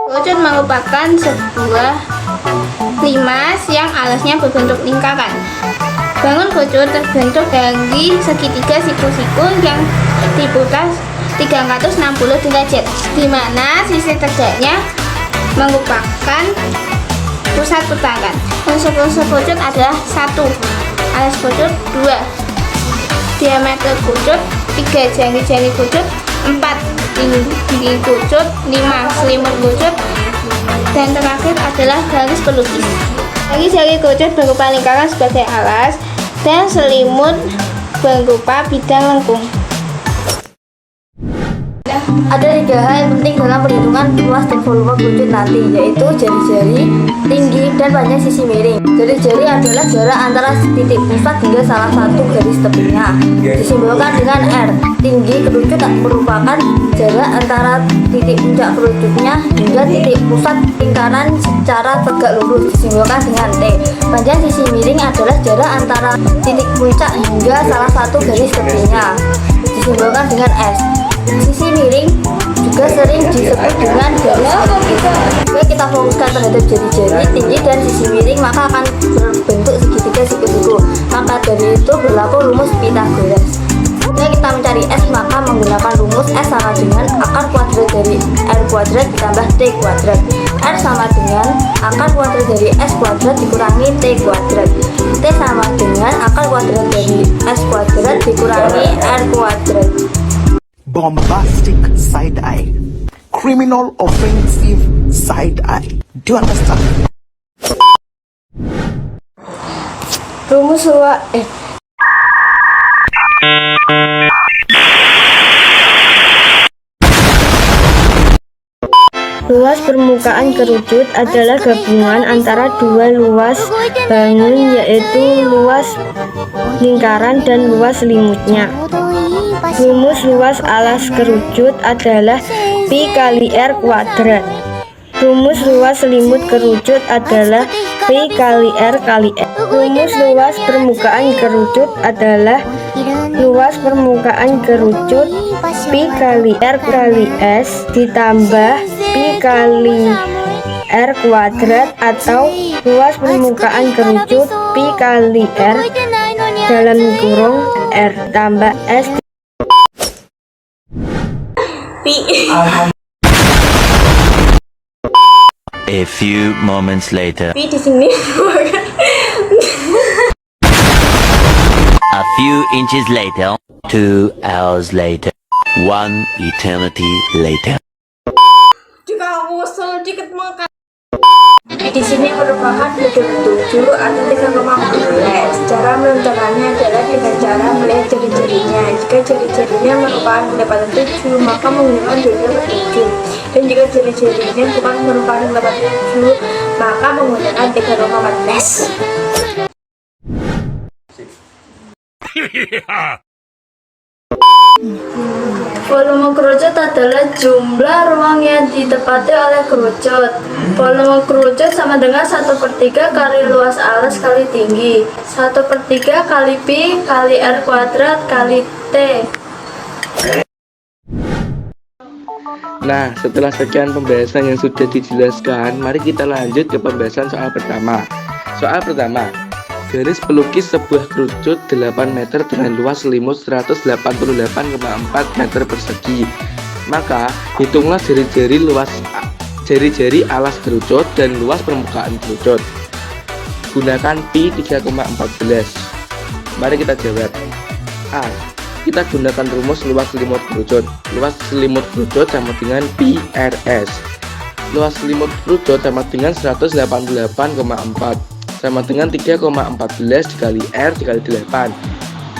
Kerucut merupakan sebuah limas yang alasnya berbentuk lingkaran. Bangun kerucut terbentuk dari segitiga siku-siku yang diputar 360 derajat, di mana sisi tegaknya merupakan pusat putaran. Unsur-unsur kerucut adalah 1. Alas kerucut 2. Diameter kerucut 3. Jari-jari kerucut 4. Tinggi kerucut 5. Selimut kerucut, dan terakhir adalah garis pelukis. Jari-jari kerucut berupa lingkaran sebagai alas, dan selimut berupa bidang lengkung. Ada 3 hal yang penting dalam perhitungan luas dan volume kerucut nanti, yaitu jari-jari, tinggi, dan panjang sisi miring. Jari-jari adalah jarak antara titik pusat hingga salah satu garis tepinya, disimbolkan dengan R. Tinggi kerucut merupakan jarak antara titik puncak kerucutnya hingga titik pusat lingkaran secara tegak lurus, disimbolkan dengan T. Panjang sisi miring adalah jarak antara titik puncak hingga salah satu garis tepinya, disimbolkan dengan S. Sisi miring juga sering disebut dengan garis pelukis. Jika kita fokuskan terhadap jari-jari, tinggi, dan sisi miring, maka akan berbentuk segitiga siku-siku. Maka dari itu berlaku rumus Pythagoras. Jika kita mencari S, maka menggunakan rumus S sama dengan akar kuadrat dari R kuadrat ditambah T kuadrat. R sama dengan akar kuadrat dari S kuadrat dikurangi T kuadrat. T sama dengan akar kuadrat dari S kuadrat dikurangi R kuadrat. Bombastic side eye, criminal offensive side eye. Do you understand? Rumus Luas permukaan kerucut adalah gabungan antara 2 luas bangun, yaitu luas lingkaran dan luas selimutnya. Rumus luas alas kerucut adalah Pi kali R kuadrat. Rumus luas selimut kerucut adalah Pi kali R kali S. Rumus luas permukaan kerucut adalah luas permukaan kerucut Pi kali R kali S ditambah Pi kali R kuadrat, atau luas permukaan kerucut Pi kali R dalam kurung R tambah S. A few moments later. Pi di sini. A few inches later. 2 hours later. 1 eternity later. Juga usul dikit makan. Di sini merupakan bentuk 7 atau 3,14. Cara menentukannya adalah dengan cara melihat jari-jarinya. Jika jari-jarinya merupakan pendapatan 7, maka menggunakan 2/7. Dan jika jari-jarinya bukan merupakan pendapatan 7, maka menggunakan 3,14. Volume kerucut adalah jumlah ruang yang ditempati oleh kerucut. Volume kerucut sama dengan 1/3 kali luas alas kali tinggi, 1/3 kali Pi kali R kuadrat kali T. Nah, setelah sekian pembahasan yang sudah dijelaskan, mari kita lanjut ke pembahasan soal pertama. Soal pertama, garis pelukis sebuah kerucut 8 meter dengan luas selimut 188,4 meter persegi. Maka, hitunglah jari-jari alas kerucut dan luas permukaan kerucut. Gunakan Pi 3,14. Mari kita jawab. A. Kita gunakan rumus luas selimut kerucut. Luas selimut kerucut sama dengan Pi RS. luas selimut kerucut sama dengan 188,4 sama dengan 3,14 dikali R dikali 8.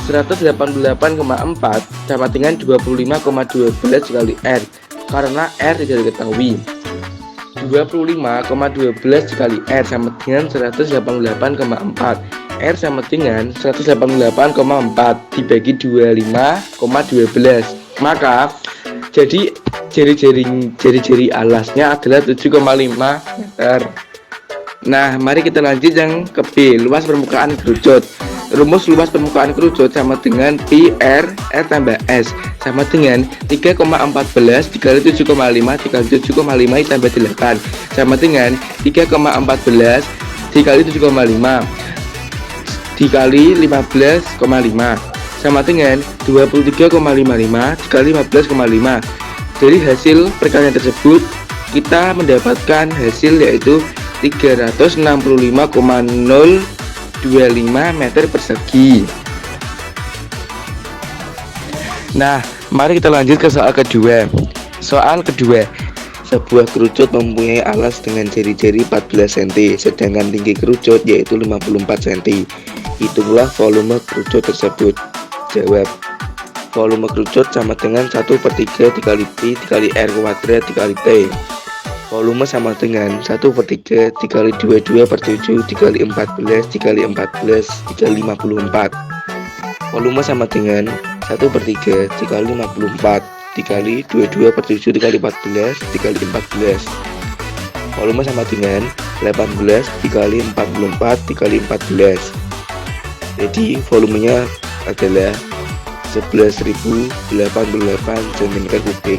188,4 sama dengan 25,12 dikali R, karena R tidak diketahui. 25,12 dikali R sama dengan 188,4. R sama dengan 188,4 dibagi 25,12. Maka jadi jari-jari alasnya adalah 7,5 meter. Nah, mari kita lanjut yang ke B, luas permukaan kerucut. Rumus luas permukaan kerucut sama dengan pi R tambah S sama dengan 3,14 dikali 7,5 dikali 7,5 tambah 8 sama dengan 3,14 dikali 7,5 dikali 15,5 sama dengan 23,55 dikali 15,5. Dari hasil perkalian tersebut kita mendapatkan hasil yaitu 365,025 meter persegi. Nah, mari kita lanjut ke soal kedua. Soal kedua, sebuah kerucut mempunyai alas dengan jari-jari 14 cm, sedangkan tinggi kerucut yaitu 54 cm. Hitunglah volume kerucut tersebut. Jawab. Volume kerucut sama dengan 1/3 dikali Pi dikali R kuadrat dikali T. Volume sama dengan 1/3 dikali 22/7 dikali 14 dikali 14 dikali 54. Volume sama dengan 1/3 dikali 54 dikali 22/7 dikali 14 dikali 14. Volume sama dengan 18 dikali 44 dikali 14. Jadi volumenya adalah 11.088 cm3.